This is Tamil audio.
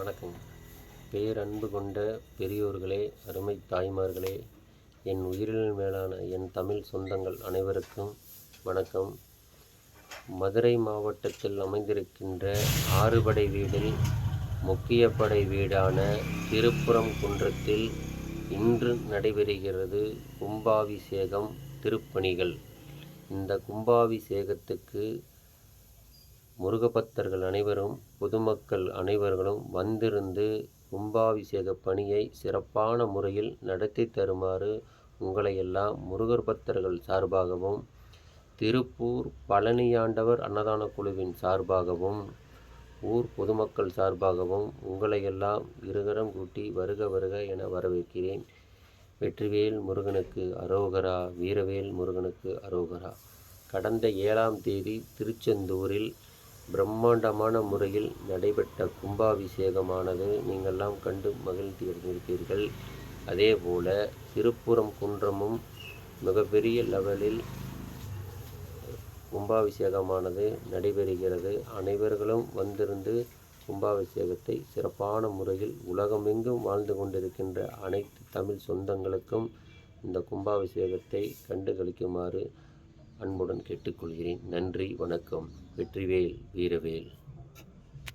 வணக்கங்க. பேரன்பு கொண்ட பெரியோர்களே, அருமை தாய்மார்களே, என் உயிரில் மேலான என் தமிழ் சொந்தங்கள் அனைவருக்கும் வணக்கம். மதுரை மாவட்டத்தில் அமைந்திருக்கின்ற ஆறுபடை வீடில் முக்கிய படை வீடான திருப்புரம் குன்றத்தில் இன்று நடைபெறுகிறது கும்பாபிஷேகம் திருப்பணிகள். இந்த கும்பாபிஷேகத்துக்கு முருகபக்தர்கள் அனைவரும், பொதுமக்கள் அனைவர்களும் வந்திருந்து கும்பாபிஷேக பணியை சிறப்பான முறையில் நடத்தி தருமாறு உங்களையெல்லாம் முருகர் பக்தர்கள் சார்பாகவும், திருப்பூர் பழனியாண்டவர் அன்னதான குழுவின் சார்பாகவும், ஊர் பொதுமக்கள் சார்பாகவும் உங்களையெல்லாம் இருகரம் கூட்டி வருக வருக என வரவேற்கிறேன். வெற்றிவேல் முருகனுக்கு அரோகரா, வீரவேல் முருகனுக்கு அரோகரா. கடந்த 7ஆம் தேதி திருச்செந்தூரில் பிரம்மாண்டமான முறையில் நடைபெற்ற கும்பாபிஷேகமானது நீங்கள்லாம் கண்டு மகிழ்ந்திருப்பீர்கள். அதேபோல திருப்புரம் குன்றமும் மிகப்பெரிய லெவலில் கும்பாபிஷேகமானது நடைபெறுகிறது. அனைவர்களும் வந்திருந்து கும்பாபிஷேகத்தை சிறப்பான முறையில் உலகமெங்கும் வாழ்ந்து கொண்டிருக்கின்ற அனைத்து தமிழ் சொந்தங்களுக்கும் இந்த கும்பாபிஷேகத்தை கண்டுகளிக்குமாறு அன்புடன் கேட்டுக்கொள்கிறேன். நன்றி, வணக்கம். வெற்றிவேல், வீரவேல்.